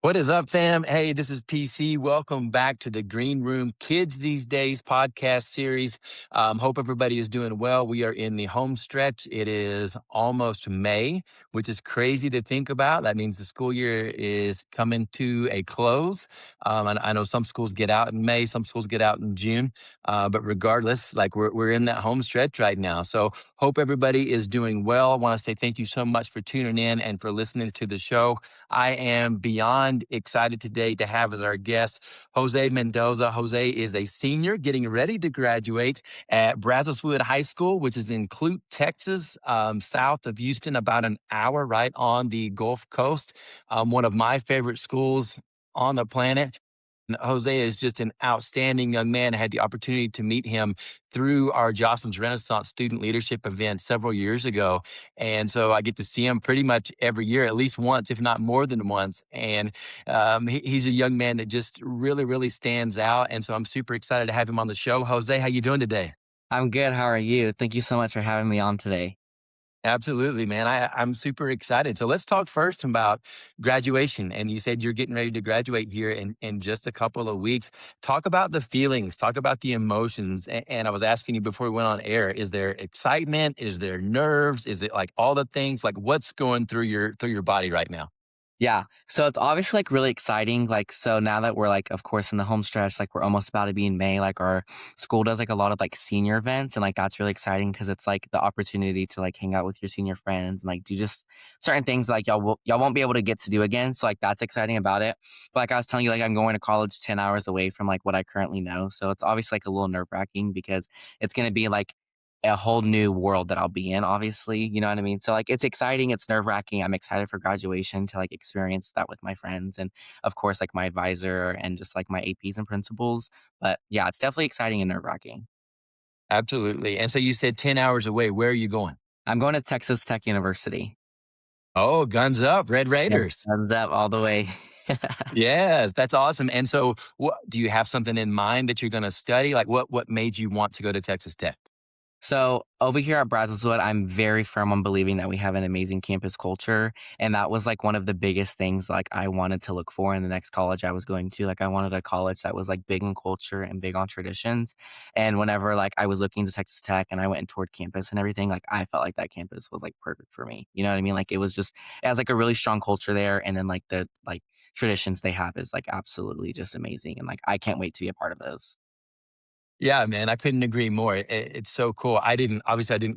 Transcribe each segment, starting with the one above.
What is up, fam? Hey, this is PC. Welcome back to the Green Room Kids These Days podcast series. Hope everybody is doing well. We are in the home stretch. It is almost May, which is crazy to think about. That means the school year is coming to a close. And I know some schools get out in May, some schools get out in June. But regardless, like we're in that home stretch right now. So hope everybody is doing well. I want to say thank you so much for tuning in and for listening to the show. I am beyond excited today to have as our guest Jose Mendoza. Jose is a senior getting ready to graduate at Brazoswood High School, which is in Clute, Texas, south of Houston, about an hour right on the Gulf Coast. One of my favorite schools on the planet. Jose is just an outstanding young man. I had the opportunity to meet him through our Jocelyn's Renaissance student leadership event several years ago. And so I get to see him pretty much every year, at least once, if not more than once. And he's a young man that just really, really stands out. And so I'm super excited to have him on the show. Jose, how you doing today? I'm good. How are you? Thank you so much for having me on today. Absolutely, man. I'm super excited. So let's talk first about graduation. And you said you're getting ready to graduate here in just a couple of weeks. Talk about the feelings, talk about the emotions. And I was asking you before we went on air, is there excitement? Is there nerves? Is it like all the things? Like what's going through your body right now? Yeah. So it's obviously like really exciting. Like, so now that we're like, of course, in the home stretch, like we're almost about to be in May, like our school does like a lot of like senior events. And like that's really exciting because it's like the opportunity to like hang out with your senior friends and like do just certain things like y'all won't be able to get to do again. So like that's exciting about it. But like I was telling you, like I'm going to college 10 hours away from like what I currently know. So it's obviously like a little nerve wracking because it's going to be like a whole new world that I'll be in, obviously, you know what I mean? So, like, it's exciting, it's nerve-wracking, I'm excited for graduation to, like, experience that with my friends and, of course, like, my advisor and just, like, my APs and principals, but, yeah, it's definitely exciting and nerve-wracking. Absolutely. And so you said 10 hours away. Where are you going? I'm going to Texas Tech University. Oh, guns up, Red Yep, Raiders. thumbs up all the way. Yes, that's awesome. And so, what do you have something in mind that you're going to study? Like, what made you want to go to Texas Tech? So over here at Brazoswood, I'm very firm on believing that we have an amazing campus culture, and that was like one of the biggest things like I wanted to look for in the next college I was going to. Like I wanted a college that was like big on culture and big on traditions. And whenever like I was looking to Texas Tech and I went and toured campus and everything, like I felt like that campus was like perfect for me. You know what I mean? Like it has like a really strong culture there, and then like the like traditions they have is like absolutely just amazing, and like I can't wait to be a part of those. Yeah, man, I couldn't agree more. It's so cool. I didn't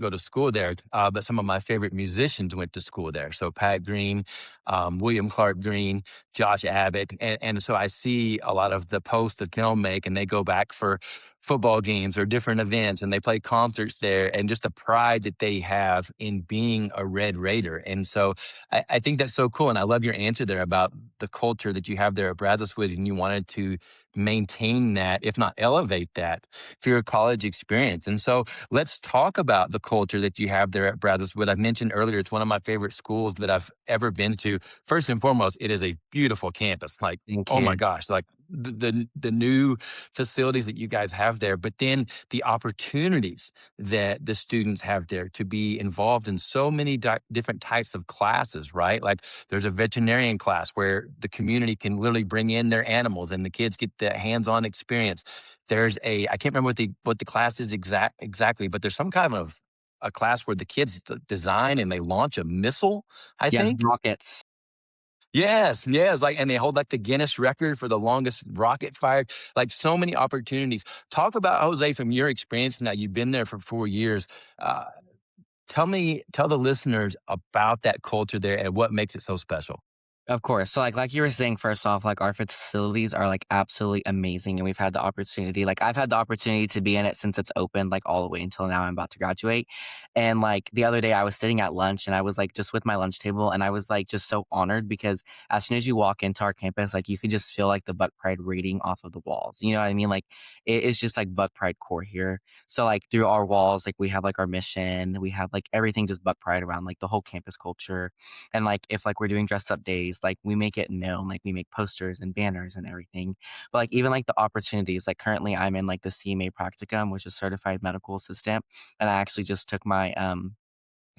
go to school there, but some of my favorite musicians went to school there. So Pat Green, William Clark Green, Josh Abbott, and so I see a lot of the posts that they'll make, and they go back for football games or different events, and they play concerts there, and just the pride that they have in being a Red Raider. And so I think that's so cool, and I love your answer there about the culture that you have there at Brazoswood, and you wanted to maintain that, if not elevate that for your college experience. And so let's talk about the culture that you have there at Brazoswood. I mentioned earlier, it's one of my favorite schools that I've ever been to. First and foremost, it is a beautiful campus. Like, Thank oh my you. gosh, like the new facilities that you guys have there, but then the opportunities that the students have there to be involved in so many different types of classes, right? Like there's a veterinarian class where the community can literally bring in their animals and the kids get the hands-on experience. There's I can't remember what the class is exactly, but there's some kind of a class where the kids design and they launch a missile, I Yeah, think. Rockets. Yes, yes, like, and they hold like the Guinness record for the longest rocket fired. Like so many opportunities. Talk about Jose from your experience. Now you've been there for 4 years. Uh, tell the listeners about that culture there and what makes it so special. Of course. So like you were saying, first off, like our facilities are like absolutely amazing, and we've had the opportunity. Like I've had the opportunity to be in it since it's opened, like all the way until now. I'm about to graduate, and like the other day, I was sitting at lunch, and I was like just with my lunch table, and I was like just so honored because as soon as you walk into our campus, like you could just feel like the Buck Pride rating off of the walls. You know what I mean? Like it is just like Buck Pride core here. So like through our walls, like we have like our mission, we have like everything just Buck Pride around like the whole campus culture. And like if like we're doing dress up days, like we make it known, like we make posters and banners and everything. But like even like the opportunities, like currently I'm in like the CMA practicum, which is certified medical assistant. And I actually just took my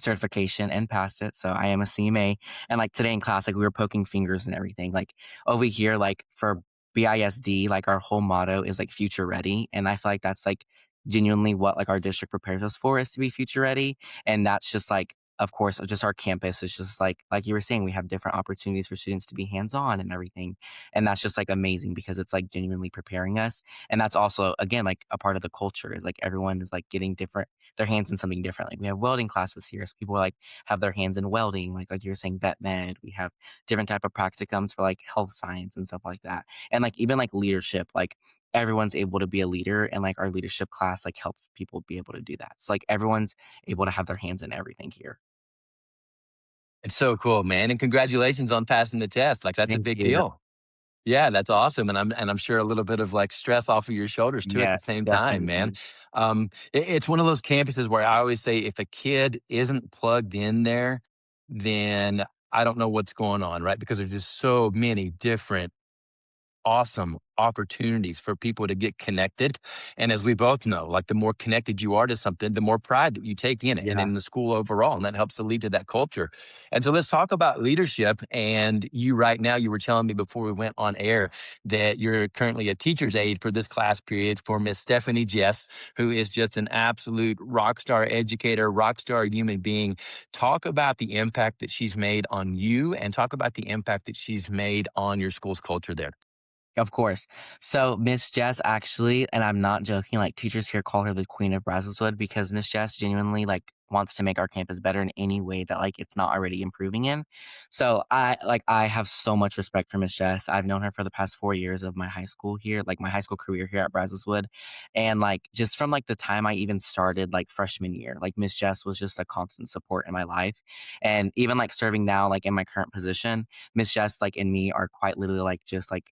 certification and passed it. So I am a CMA. And like today in class, like we were poking fingers and everything. Like over here, like for BISD, like our whole motto is like future ready. And I feel like that's like genuinely what like our district prepares us for is to be future ready. And that's just like, of course, just our campus is just like you were saying, we have different opportunities for students to be hands on and everything. And that's just like amazing because it's like genuinely preparing us. And that's also, again, like a part of the culture is like everyone is like getting different their hands in something different. Like we have welding classes here, so people like have their hands in welding, like you were saying, vet med. We have different type of practicums for like health science and stuff like that. And like even like leadership, like everyone's able to be a leader, and like our leadership class like helps people be able to do that. So like everyone's able to have their hands in everything here. It's so cool, man, and congratulations on passing the test. Like, that's a Thank big you. deal. Yeah, that's awesome, and I'm sure a little bit of, like, stress off of your shoulders too at the Yes, same time, man. definitely. It's one of those campuses where I always say if a kid isn't plugged in there, then I don't know what's going on, right? Because there's just so many different awesome opportunities for people to get connected. And as we both know, like the more connected you are to something, the more pride that you take in it and Yeah. in the school overall. And that helps to lead to that culture. And so let's talk about leadership. And you right now, you were telling me before we went on air that you're currently a teacher's aide for this class period for Miss Stephanie Jess, who is just an absolute rock star educator, rock star human being. Talk about the impact that she's made on you and talk about the impact that she's made on your school's culture there. Of course. So Miss Jess actually, and I'm not joking, like teachers here call her the queen of Brazoswood because Miss Jess genuinely like wants to make our campus better in any way that like it's not already improving in. So I have so much respect for Miss Jess. I've known her for the past 4 years of my high school here, like my high school career here at Brazoswood. And like just from like the time I even started like freshman year, like Miss Jess was just a constant support in my life. And even like serving now, like in my current position, Miss Jess like and me are quite literally like just like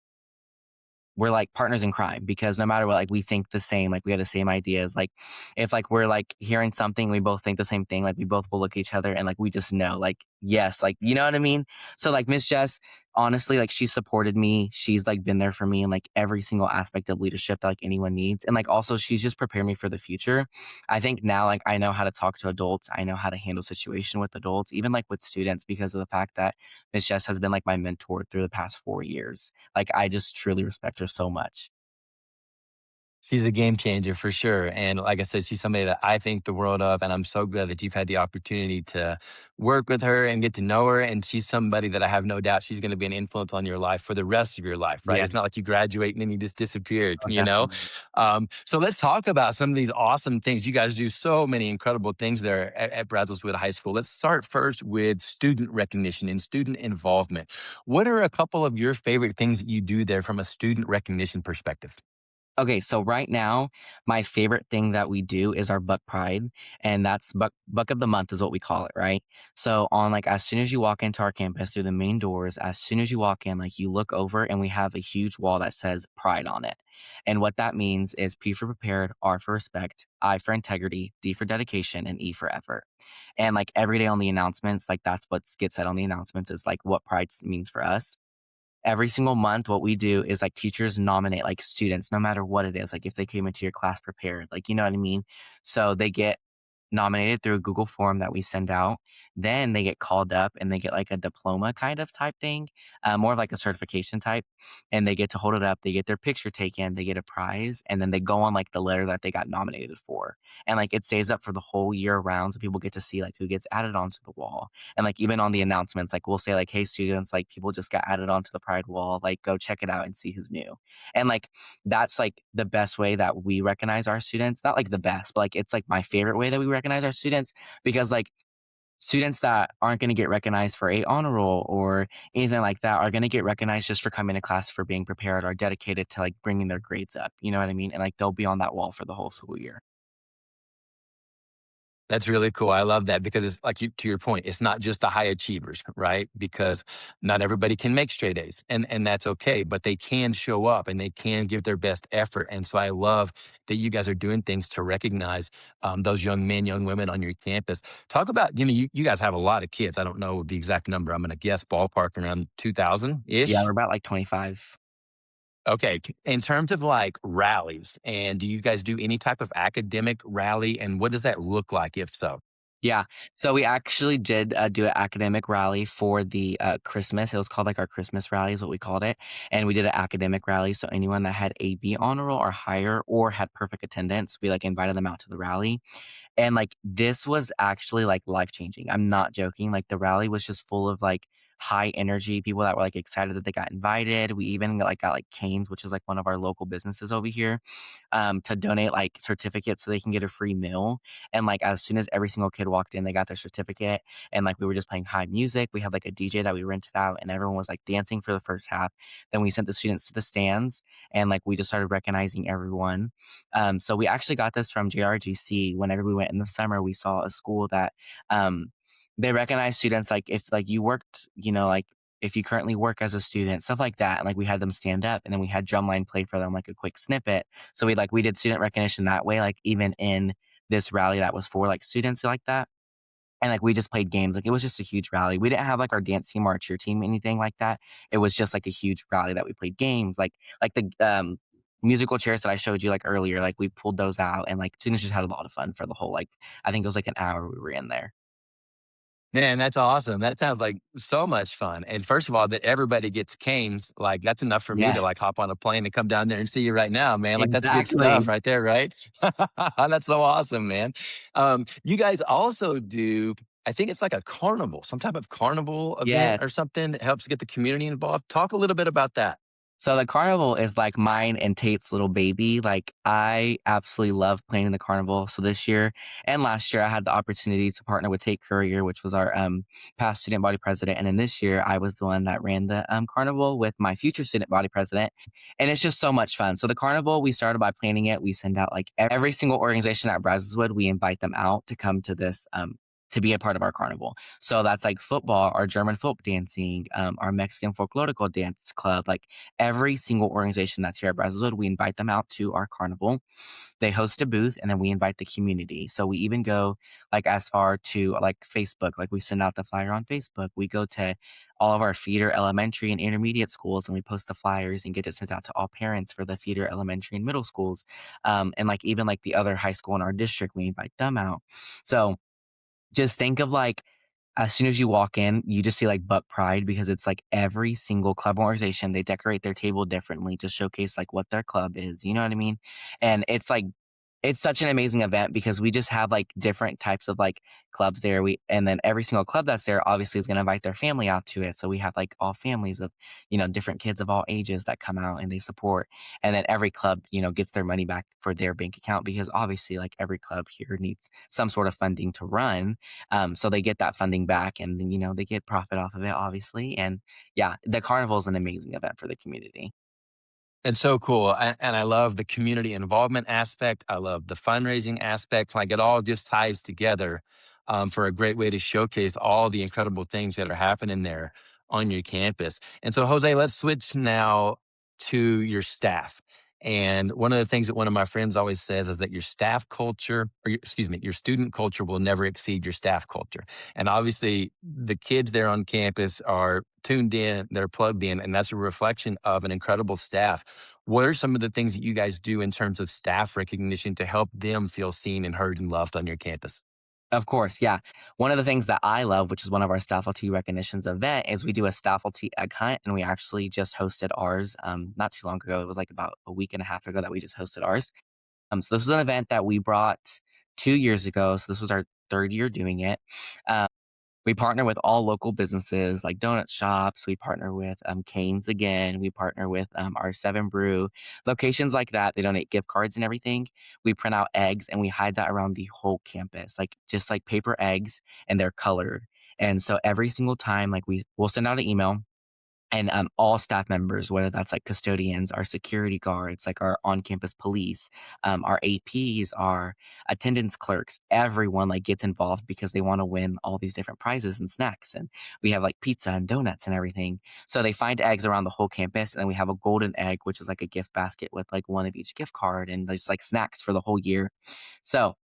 we're like partners in crime because no matter what, like we think the same, like we have the same ideas. Like if like we're like hearing something, we both think the same thing, like we both will look at each other and like we just know, like, yes, like you know what I mean? So like Miss Jess, honestly, like she supported me. She's like been there for me in like every single aspect of leadership that like anyone needs. And like also she's just prepared me for the future. I think now like I know how to talk to adults. I know how to handle situation with adults, even like with students, because of the fact that Miss Jess has been like my mentor through the past 4 years. Like, I just truly respect her so much. She's a game changer for sure. And like I said, she's somebody that I think the world of. And I'm so glad that you've had the opportunity to work with her and get to know her. And she's somebody that I have no doubt she's going to be an influence on your life for the rest of your life, right? Yeah. It's not like you graduate and then you just disappeared, Oh, you know? definitely. So let's talk about some of these awesome things. You guys do so many incredible things there at Brazoswood High School. Let's start first with student recognition and student involvement. What are a couple of your favorite things that you do there from a student recognition perspective? Okay, so right now, my favorite thing that we do is our Buck Pride, and that's Buck of the Month is what we call it, right? So on like as soon as you walk into our campus through the main doors, as soon as you walk in, like you look over and we have a huge wall that says Pride on it. And what that means is P for prepared, R for respect, I for integrity, D for dedication, and E for effort. And like every day on the announcements, like that's what gets said on the announcements is like what Pride means for us. Every single month, what we do is like teachers nominate like students, no matter what it is. Like if they came into your class prepared, like you know what I mean? So they get nominated through a Google form that we send out. Then they get called up and they get like a diploma kind of type thing, more of like a certification type. And they get to hold it up. They get their picture taken. They get a prize. And then they go on like the letter that they got nominated for. And like it stays up for the whole year round. So people get to see like who gets added onto the wall. And like even on the announcements, like we'll say like, hey, students, like people just got added onto the Pride wall. Like go check it out and see who's new. And like that's like the best way that we recognize our students. Not like the best, but like it's like my favorite way that we recognize our students because like students that aren't going to get recognized for a honor roll or anything like that are going to get recognized just for coming to class for being prepared or dedicated to like bringing their grades up. You know what I mean? And like they'll be on that wall for the whole school year. That's really cool. I love that because it's like you, to your point, it's not just the high achievers, right? Because not everybody can make straight A's and that's okay, but they can show up and they can give their best effort. And so I love that you guys are doing things to recognize those young men, young women on your campus. Talk about, you guys have a lot of kids. I don't know the exact number. I'm going to guess ballpark around 2000 Yeah, we're ish. about like 25. Okay. In terms of like rallies, and do you guys do any type of academic rally? And what does that look like if so? Yeah. So we actually did do an academic rally for the Christmas. It was called like our Christmas rally, is what we called it. And we did an academic rally. So anyone that had a B honor roll or higher or had perfect attendance, we like invited them out to the rally. And, like, this was actually, like, life-changing. I'm not joking, like, the rally was just full of, like, high energy, people that were, like, excited that they got invited. We even, got, like, Cane's, which is, like, one of our local businesses over here, to donate, like, certificates so they can get a free meal, and, like, as soon as every single kid walked in, they got their certificate, and, like, we were just playing high music. We had, like, a DJ that we rented out, and everyone was, like, dancing for the first half. Then we sent the students to the stands, and, like, we just started recognizing everyone. So we actually got this from JRGC. Whenever we went in the summer, we saw a school that um, they recognize students like if like you worked, like if you currently work as a student, stuff like that. And like we had them stand up and then we had drumline play for them like a quick snippet. So we did student recognition that way, like even in this rally that was for like students like that. And, like, we just played games, like, it was just a huge rally. We didn't have, like, our dance team or our cheer team, anything like that. It was just, like, a huge rally that we played games, like the, musical chairs that I showed you, like, earlier, like, we pulled those out, and, like, students just had a lot of fun for the whole, like I think it was, like, an hour we were in there. Man, that's awesome. That sounds like so much fun. And first of all, that everybody gets canes, like that's enough for me Yeah, to like hop on a plane and come down there and see you right now, man. Like that's good stuff exactly. right there, right? That's so awesome, man. You guys also do, I think it's like a carnival, some type of carnival event Yes. or something that helps get the community involved. Talk a little bit about that. So the carnival is like mine and Tate's little baby. Like I absolutely love playing in the carnival. So this year and last year I had the opportunity to partner with Tate Courier, which was our past student body president. And then this year I was the one that ran the carnival with my future student body president. And it's just so much fun. So the carnival, we started by planning it. We send out like every single organization at Brazoswood, we invite them out to come to this to be a part of our carnival. So that's like football, our German folk dancing, our Mexican folklorico dance club, like every single organization that's here at Brazoswood, we invite them out to our carnival. They host a booth and then we invite the community. So we even go like as far to like Facebook, like we send out the flyer on Facebook. We go to all of our feeder elementary and intermediate schools and we post the flyers and get it sent out to all parents for the feeder elementary and middle schools. And like even like the other high school in our district, we invite them out. So just think of like as soon as you walk in, you just see like Buck Pride because it's like every single club organization, they decorate their table differently to showcase like what their club is. You know what I mean? And it's such an amazing event because we just have like different types of like clubs there. And then every single club that's there obviously is going to invite their family out to it. So we have like all families of, different kids of all ages that come out and they support. And then every club, gets their money back for their bank account because obviously like every club here needs some sort of funding to run. So they get that funding back and then, they get profit off of it, obviously. And yeah, the carnival is an amazing event for the community. It's so cool. And I love the community involvement aspect. I love the fundraising aspect. Like it all just ties together for a great way to showcase all the incredible things that are happening there on your campus. And so, Jose, let's switch now to your staff. And one of the things that one of my friends always says is that your staff culture, excuse me, your student culture will never exceed your staff culture. And obviously, the kids there on campus are tuned in, they're plugged in, and that's a reflection of an incredible staff. What are some of the things that you guys do in terms of staff recognition to help them feel seen and heard and loved on your campus? Of course, yeah. One of the things that I love, which is one of our Staffalty recognitions event, is we do a Staffalty egg hunt, and we actually just hosted ours not too long ago. It was like about a week and a half ago that we just hosted ours. So this was an event that we brought 2 years ago. So this was our third year doing it. We partner with all local businesses like donut shops. We partner with Canes again. We partner with our Seven Brew locations like that. They donate gift cards and everything. We print out eggs and we hide that around the whole campus, like just like paper eggs, and they're colored. And so every single time, like we'll send out an email and all staff members, whether that's like custodians, our security guards, like our on-campus police, our APs, our attendance clerks, everyone like gets involved because they want to win all these different prizes and snacks. And we have like pizza and donuts and everything. So they find eggs around the whole campus, and then we have a golden egg, which is like a gift basket with like one of each gift card and there's like snacks for the whole year. So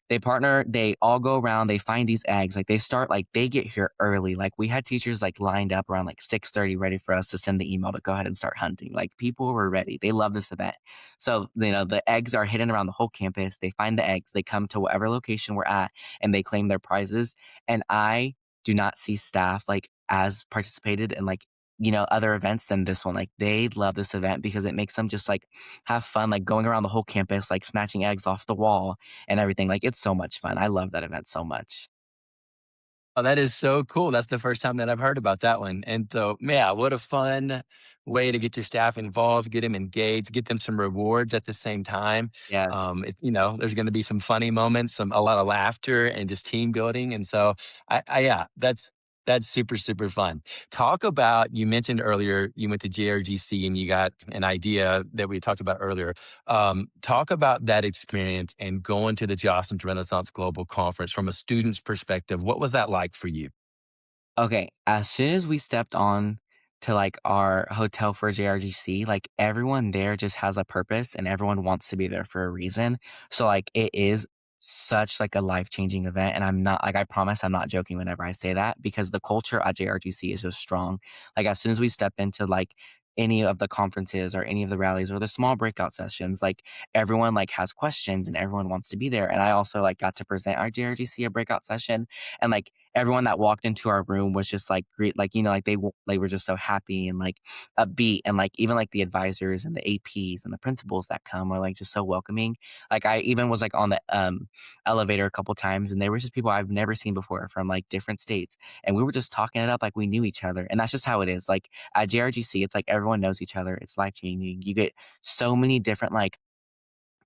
they all go around, they find these eggs, like they start like they get here early. Like we had teachers like lined up around like 6:30 ready for us to send the email to go ahead and start hunting. Like people were ready. They love this event. So, the eggs are hidden around the whole campus. They find the eggs, they come to whatever location we're at and they claim their prizes. And I do not see staff like as participated in like other events than this one. Like they love this event because it makes them just like have fun, like going around the whole campus, like snatching eggs off the wall and everything. Like it's so much fun. I love that event so much. Oh, that is so cool. That's the first time that I've heard about that one. And so, yeah, what a fun way to get your staff involved, get them engaged, get them some rewards at the same time. Yes. There's going to be some funny moments, a lot of laughter, and just team building. And so, yeah, that's super super fun. Talk about you mentioned earlier you went to JRGC and you got an idea that we talked about earlier. Talk about that experience and going to the Jocelyn's Renaissance Global Conference from a student's perspective. What was that like for you? Okay, as soon as we stepped on to, like, our hotel for JRGC, like, everyone there just has a purpose and everyone wants to be there for a reason. So, like, it is such, like, a life-changing event, and I'm not like, I promise I'm not joking whenever I say that because the culture at JRGC is just strong. Like, as soon as we step into, like, any of the conferences or any of the rallies or the small breakout sessions, like, everyone, like, has questions and everyone wants to be there, and I also, like, got to present our JRGC a breakout session, and, like, everyone that walked into our room was just like great, like like they were just so happy and like upbeat, and like even like the advisors and the APs and the principals that come are like just so welcoming. Like I even was like on the elevator a couple times, and there were just people I've never seen before from like different states, and we were just talking it up like we knew each other, and that's just how it is. Like at JRGC, it's like everyone knows each other. It's life changing. You get so many different like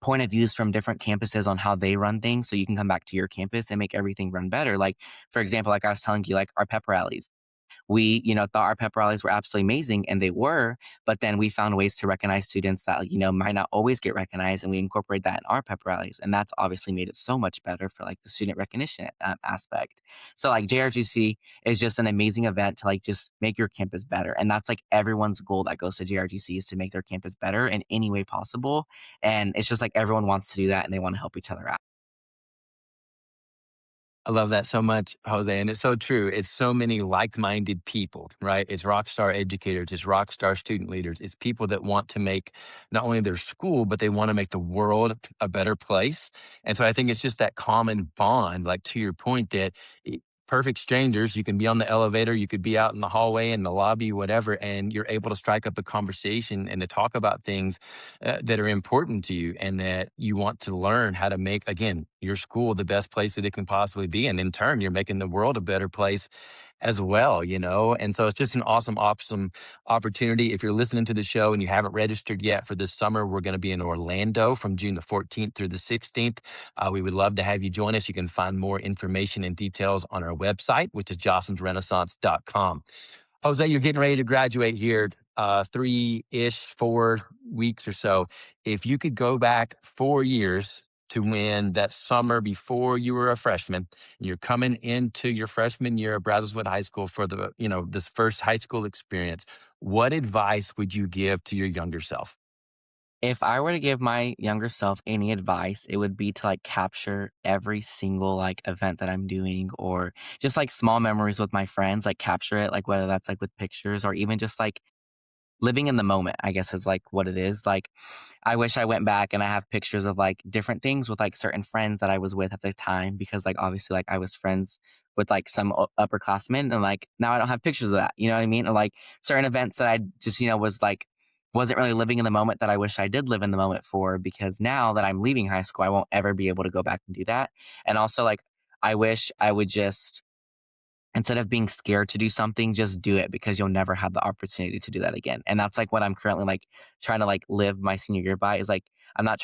point of views from different campuses on how they run things so you can come back to your campus and make everything run better. Like, for example, like I was telling you, like our pep rallies. We, thought our pep rallies were absolutely amazing, and they were, but then we found ways to recognize students that, might not always get recognized, and we incorporate that in our pep rallies, and that's obviously made it so much better for, like, the student recognition, aspect. So, like, JRGC is just an amazing event to, like, just make your campus better, and that's, like, everyone's goal that goes to JRGC is to make their campus better in any way possible, and it's just, like, everyone wants to do that, and they wanna help each other out. I love that so much, Jose. And it's so true. It's so many like minded people, right? It's rock star educators, it's rock star student leaders, it's people that want to make not only their school, but they want to make the world a better place. And so I think it's just that common bond, like to your point, that perfect strangers, you can be on the elevator, you could be out in the hallway, in the lobby, whatever, and you're able to strike up a conversation and to talk about things that are important to you and that you want to learn how to make, again, your school the best place that it can possibly be. And in turn, you're making the world a better place as well. And so it's just an awesome, awesome opportunity. If you're listening to the show and you haven't registered yet for this summer, we're going to be in Orlando from June the 14th through the 16th. We would love to have you join us. You can find more information and details on our website, which is jostensrenaissance.com. Jose, you're getting ready to graduate here, 3-ish, 4 weeks or so. If you could go back 4 years to when that summer before you were a freshman, and you're coming into your freshman year at Brazoswood High School for this first high school experience, what advice would you give to your younger self? If I were to give my younger self any advice, it would be to like capture every single like event that I'm doing or just like small memories with my friends, like capture it, like whether that's like with pictures or even just like living in the moment, I guess is like what it is. Like I wish I went back and I have pictures of like different things with like certain friends that I was with at the time because like obviously like I was friends with like some upperclassmen and like now I don't have pictures of that. You know what I mean? Or like certain events that I just, was like wasn't really living in the moment that I wish I did live in the moment for because now that I'm leaving high school, I won't ever be able to go back and do that. And also like I wish I would just instead of being scared to do something, just do it because you'll never have the opportunity to do that again. And that's like what I'm currently like trying to like live my senior year by is like I'm not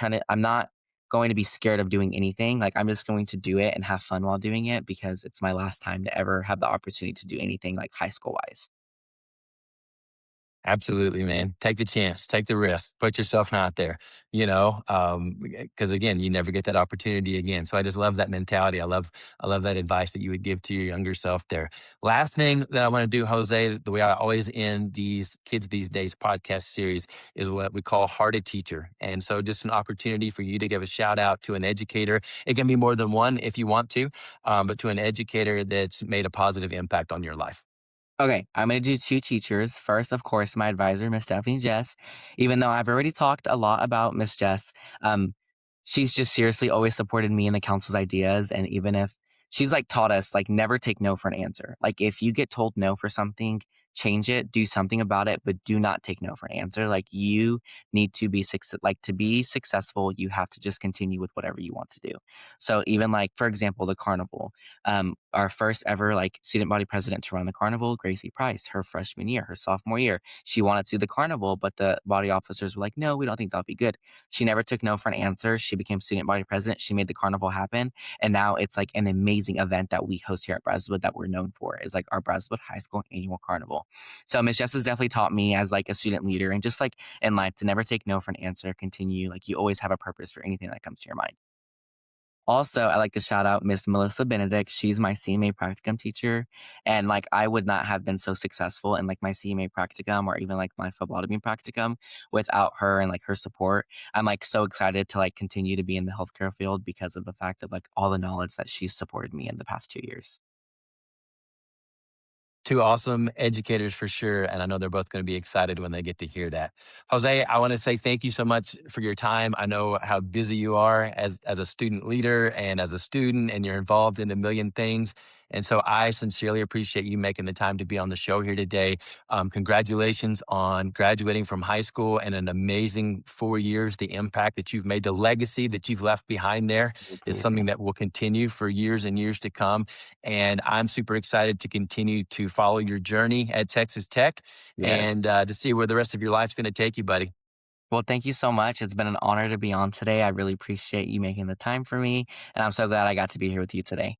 going to be scared of doing anything. Like I'm just going to do it and have fun while doing it because it's my last time to ever have the opportunity to do anything like high school wise. Absolutely, man. Take the chance, take the risk, put yourself out there, because again, you never get that opportunity again. So I just love that mentality. I love that advice that you would give to your younger self there. Last thing that I want to do, Jose, the way I always end these Kids These Days podcast series is what we call Hearted Teacher. And so just an opportunity for you to give a shout out to an educator. It can be more than one if you want to, but to an educator that's made a positive impact on your life. Okay, I'm gonna do 2 teachers. First, of course, my advisor, Miss Stephanie Jess. Even though I've already talked a lot about Miss Jess, um, she's just seriously always supported me and the council's ideas, and even if she's, like, taught us, like, never take no for an answer. Like, if you get told no for something, change it, do something about it, but do not take no for an answer. Like, you need to be to be successful, you have to just continue with whatever you want to do. So even, like, for example, the carnival, our first ever like student body president to run the carnival, Gracie Price, her freshman year, her sophomore year, she wanted to do the carnival, but the body officers were like, no, we don't think that'll be good. She never took no for an answer. She became student body president. She made the carnival happen. And now it's like an amazing event that we host here at Brazoswood that we're known for is like our Brazoswood High School annual carnival. So Miss Jess has definitely taught me as like a student leader and just like in life to never take no for an answer, continue. Like you always have a purpose for anything that comes to your mind. Also, I like to shout out Miss Melissa Benedict. She's my CMA practicum teacher. And like I would not have been so successful in like my CMA practicum or even like my phlebotomy practicum without her and like her support. I'm like so excited to like continue to be in the healthcare field because of the fact of like all the knowledge that she's supported me in the past 2 years. Two awesome educators for sure, and I know they're both gonna be excited when they get to hear that. Jose, I wanna say thank you so much for your time. I know how busy you are as a student leader and as a student, and you're involved in a million things, and so I sincerely appreciate you making the time to be on the show here today. Congratulations on graduating from high school and an amazing 4 years. The impact that you've made, the legacy that you've left behind there Thank is you. something that will continue for years and years to come. And I'm super excited to continue to follow your journey at Texas Tech Yes. and to see where the rest of your life's going to take you, buddy. Well, thank you so much. It's been an honor to be on today. I really appreciate you making the time for me. And I'm so glad I got to be here with you today.